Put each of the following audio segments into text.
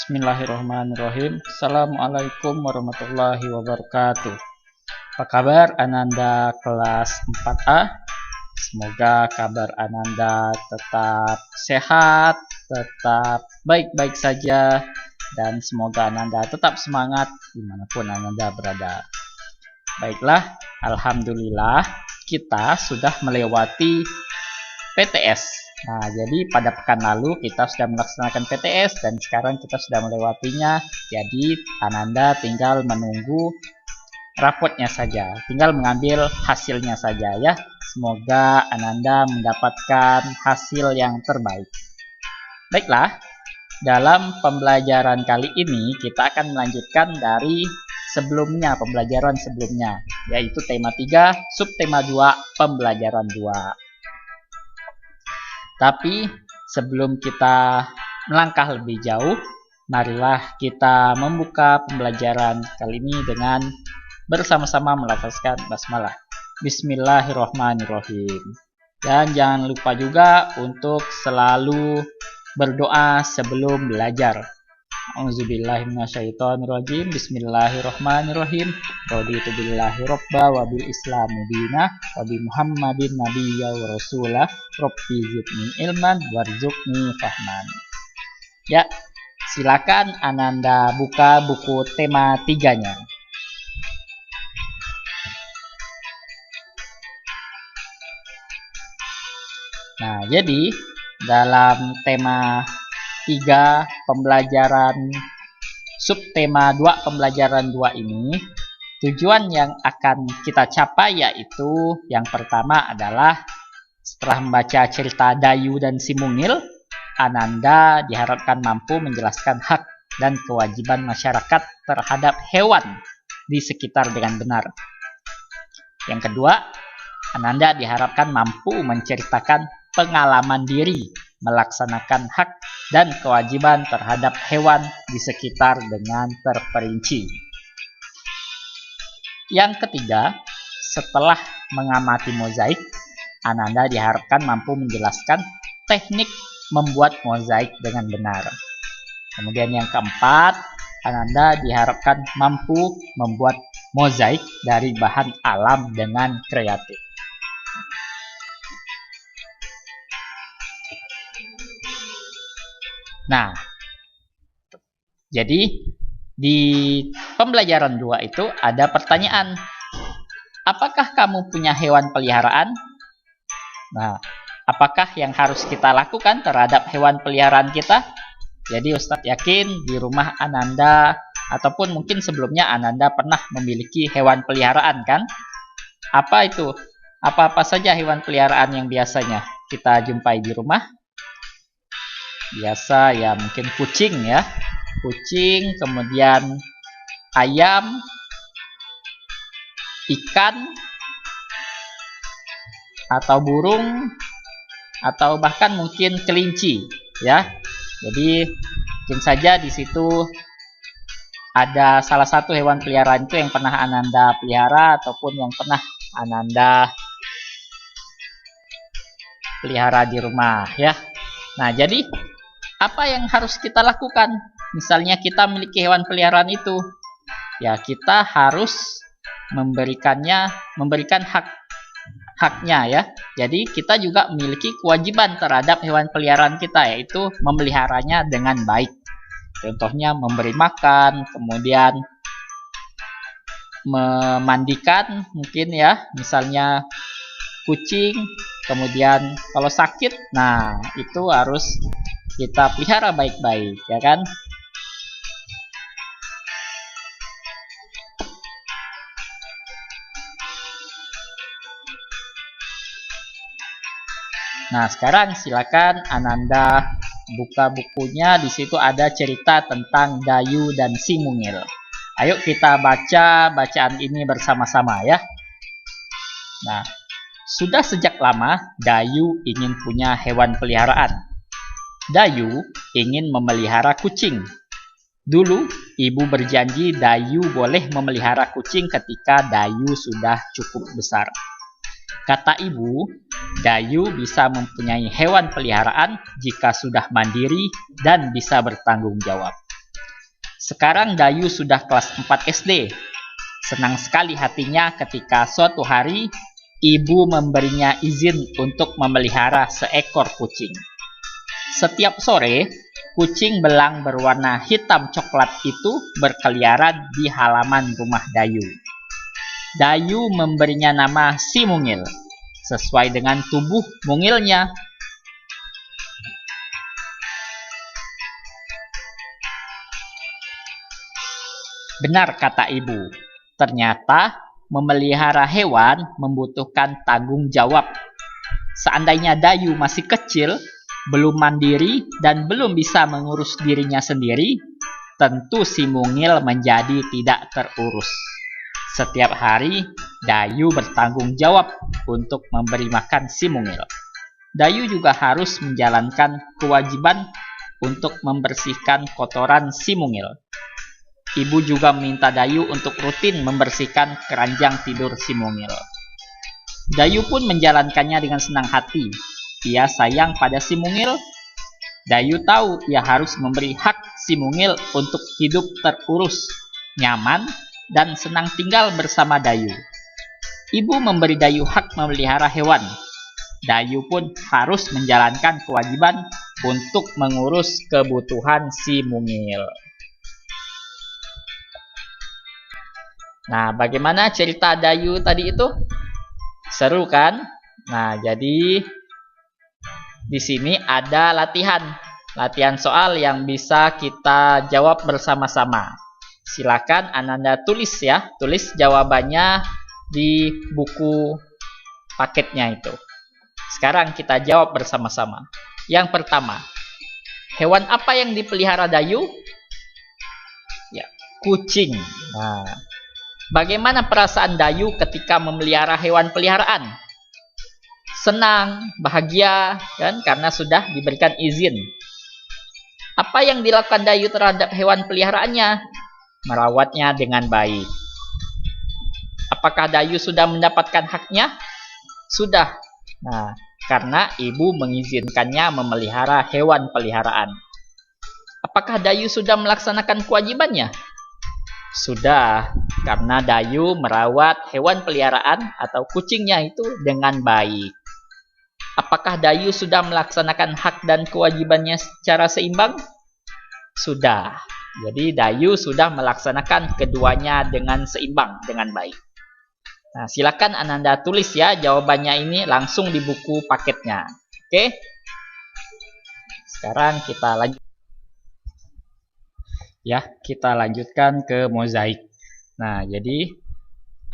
Bismillahirrahmanirrahim. Assalamualaikum warahmatullahi wabarakatuh. Apa kabar Ananda kelas 4A? Semoga kabar Ananda tetap sehat, tetap baik-baik saja, dan semoga Ananda tetap semangat dimanapun Ananda berada. Baiklah, Alhamdulillah kita sudah melewati PTS. Nah, jadi pada pekan lalu kita sudah melaksanakan PTS dan sekarang kita sudah melewatinya. Jadi Ananda tinggal menunggu rapotnya saja, tinggal mengambil hasilnya saja ya. Semoga Ananda mendapatkan hasil yang terbaik. Baiklah, dalam pembelajaran kali ini kita akan melanjutkan dari sebelumnya, pembelajaran sebelumnya, yaitu tema 3, subtema 2, pembelajaran 2. Tapi sebelum kita melangkah lebih jauh, marilah kita membuka pembelajaran kali ini dengan bersama-sama melafazkan basmalah. Bismillahirrahmanirrahim. Dan jangan lupa juga untuk selalu berdoa sebelum belajar. A'udzubillahi minasyaitonirrajim. Bismillahirrahmanirrahim. Raditu billahi robba wa bil islami dina wa bi Muhammadin nabiyya wa rasulah. Rabbi zidni ilman warzuqni fahman. Ya, silakan Ananda buka buku tema 3-nya. Nah, jadi dalam tema 3 pembelajaran subtema 2 pembelajaran 2 ini, tujuan yang akan kita capai yaitu yang pertama adalah setelah membaca cerita Dayu dan si Mungil, Ananda diharapkan mampu menjelaskan hak dan kewajiban masyarakat terhadap hewan di sekitar dengan benar. Yang kedua, Ananda diharapkan mampu menceritakan pengalaman diri melaksanakan hak dan kewajiban terhadap hewan di sekitar dengan terperinci. Yang ketiga, setelah mengamati mozaik, Ananda diharapkan mampu menjelaskan teknik membuat mozaik dengan benar. Kemudian yang keempat, Ananda diharapkan mampu membuat mozaik dari bahan alam dengan kreatif. Nah, jadi di pembelajaran 2 itu ada pertanyaan. Apakah kamu punya hewan peliharaan? Nah, apakah yang harus kita lakukan terhadap hewan peliharaan kita? Jadi Ustadz yakin di rumah Ananda ataupun mungkin sebelumnya Ananda pernah memiliki hewan peliharaan kan? Apa itu? Apa-apa saja hewan peliharaan yang biasanya kita jumpai di rumah? Biasa ya mungkin kucing ya, kucing, kemudian ayam, ikan, atau burung, atau bahkan mungkin kelinci ya. Jadi mungkin saja di situ ada salah satu hewan peliharaan itu yang pernah Ananda pelihara ataupun yang pernah Ananda pelihara di rumah ya. Nah, jadi apa yang harus kita lakukan? Misalnya kita memiliki hewan peliharaan itu, ya kita harus memberikan haknya ya. Jadi kita juga memiliki kewajiban terhadap hewan peliharaan kita, yaitu memeliharanya dengan baik. Contohnya memberi makan, kemudian memandikan mungkin ya, misalnya kucing, kemudian kalau sakit, nah itu harus kita pelihara baik-baik ya kan. Nah, sekarang silakan Ananda buka bukunya. Di situ ada cerita tentang Dayu dan si Mungil. Ayo kita baca bacaan ini bersama-sama ya. Nah, sudah sejak lama Dayu ingin punya hewan peliharaan. Dayu ingin memelihara kucing. Dulu, ibu berjanji Dayu boleh memelihara kucing ketika Dayu sudah cukup besar. Kata ibu, Dayu bisa mempunyai hewan peliharaan jika sudah mandiri dan bisa bertanggung jawab. Sekarang Dayu sudah kelas 4 SD. Senang sekali hatinya ketika suatu hari ibu memberinya izin untuk memelihara seekor kucing. Setiap sore, kucing belang berwarna hitam coklat itu berkeliaran di halaman rumah Dayu. Dayu memberinya nama si Mungil, sesuai dengan tubuh mungilnya. Benar kata ibu, ternyata memelihara hewan membutuhkan tanggung jawab. Seandainya Dayu masih kecil, belum mandiri, dan belum bisa mengurus dirinya sendiri, tentu si Mungil menjadi tidak terurus. Setiap hari, Dayu bertanggung jawab untuk memberi makan si Mungil. Dayu juga harus menjalankan kewajiban untuk membersihkan kotoran si Mungil. Ibu juga meminta Dayu untuk rutin membersihkan keranjang tidur si Mungil. Dayu pun menjalankannya dengan senang hati. Ia sayang pada si Mungil. Dayu tahu ia harus memberi hak si Mungil untuk hidup terurus, nyaman, dan senang tinggal bersama Dayu. Ibu memberi Dayu hak memelihara hewan. Dayu pun harus menjalankan kewajiban untuk mengurus kebutuhan si Mungil. Nah, bagaimana cerita Dayu tadi itu? Seru kan? Nah, jadi di sini ada latihan soal yang bisa kita jawab bersama-sama. Silakan Ananda tulis ya, tulis jawabannya di buku paketnya itu. Sekarang kita jawab bersama-sama. Yang pertama, hewan apa yang dipelihara Dayu? Ya, kucing. Nah, bagaimana perasaan Dayu ketika memelihara hewan peliharaan? Senang, bahagia, kan? Karena sudah diberikan izin. Apa yang dilakukan Dayu terhadap hewan peliharaannya? Merawatnya dengan baik. Apakah Dayu sudah mendapatkan haknya? Sudah. Nah, karena ibu mengizinkannya memelihara hewan peliharaan. Apakah Dayu sudah melaksanakan kewajibannya? Sudah, karena Dayu merawat hewan peliharaan atau kucingnya itu dengan baik. Apakah Dayu sudah melaksanakan hak dan kewajibannya secara seimbang? Sudah. Jadi Dayu sudah melaksanakan keduanya dengan seimbang, dengan baik. Nah, silakan Ananda tulis ya jawabannya ini langsung di buku paketnya. Oke? Sekarang kita lanjut. Ya, kita lanjutkan ke mozaik. Nah, jadi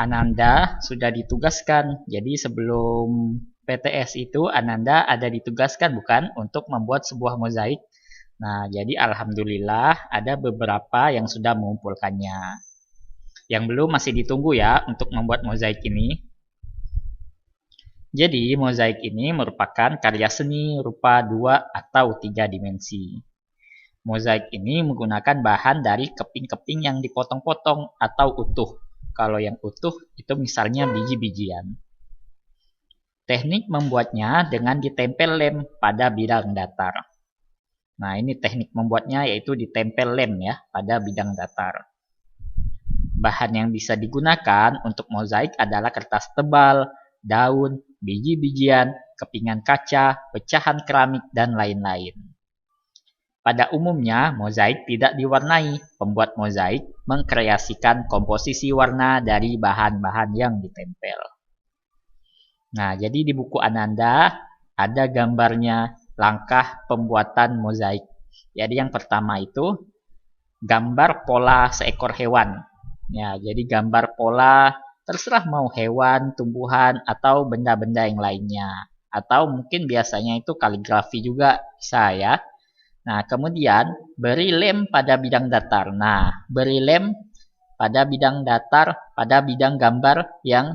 Ananda sudah ditugaskan. Jadi sebelum PTS itu Ananda ada ditugaskan bukan untuk membuat sebuah mozaik. Nah, jadi alhamdulillah ada beberapa yang sudah mengumpulkannya. Yang belum masih ditunggu ya untuk membuat mozaik ini. Jadi mozaik ini merupakan karya seni rupa 2 atau 3 dimensi. Mozaik ini menggunakan bahan dari keping-keping yang dipotong-potong atau utuh. Kalau yang utuh itu misalnya biji-bijian. Teknik membuatnya dengan ditempel lem pada bidang datar. Nah, ini teknik membuatnya yaitu ditempel lem ya pada bidang datar. Bahan yang bisa digunakan untuk mozaik adalah kertas tebal, daun, biji-bijian, kepingan kaca, pecahan keramik, dan lain-lain. Pada umumnya, mozaik tidak diwarnai. Pembuat mozaik mengkreasikan komposisi warna dari bahan-bahan yang ditempel. Nah, jadi di buku Ananda ada gambarnya langkah pembuatan mozaik. Jadi yang pertama itu gambar pola seekor hewan. Ya, jadi gambar pola terserah mau hewan, tumbuhan, atau benda-benda yang lainnya. Atau mungkin biasanya itu kaligrafi juga bisa ya. Nah, kemudian beri lem pada bidang datar. Nah, beri lem pada bidang datar, pada bidang gambar yang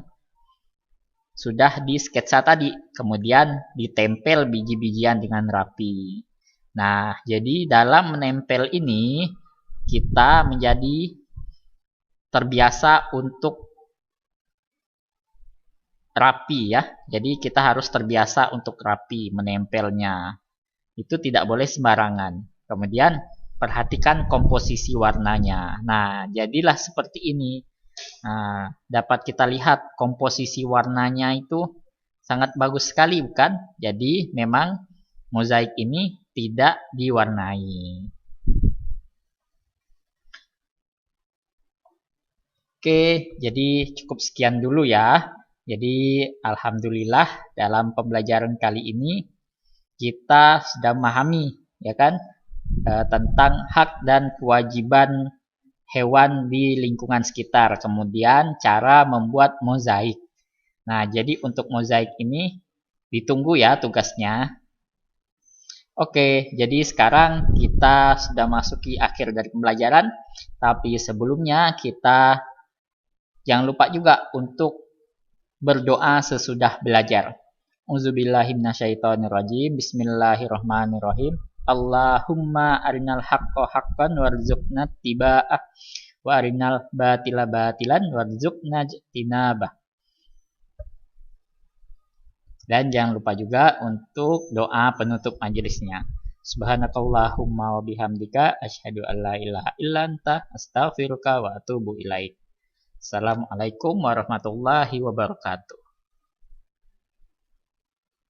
sudah di sketsa tadi. Kemudian ditempel biji-bijian dengan rapi. Nah, jadi dalam menempel ini kita menjadi terbiasa untuk rapi ya. Jadi kita harus terbiasa untuk rapi menempelnya. Itu tidak boleh sembarangan. Kemudian perhatikan komposisi warnanya. Nah, jadilah seperti ini. Nah, dapat kita lihat komposisi warnanya itu sangat bagus sekali, bukan? Jadi, memang mozaik ini tidak diwarnai. Oke, jadi cukup sekian dulu ya. Jadi, alhamdulillah dalam pembelajaran kali ini kita sudah memahami, ya kan, tentang hak dan kewajiban hewan di lingkungan sekitar. Kemudian cara membuat mozaik. Nah, jadi untuk mozaik ini ditunggu ya tugasnya. Oke, jadi sekarang kita sudah masuki akhir dari pembelajaran. Tapi sebelumnya kita jangan lupa juga untuk berdoa sesudah belajar. Auzubillahiminasyaitonirrajim. Bismillahirrahmanirrahim. Allahumma arinal haqqo haqqan warzuqna tiba'ah wa arinal batila batilan warzuqna jinabah. Dan jangan lupa juga untuk doa penutup majelisnya. Subhanakallahumma wa bihamdika asyhadu an la ilaha illa anta astaghfiruka wa atubu ilaik. Assalamualaikum warahmatullahi wabarakatuh.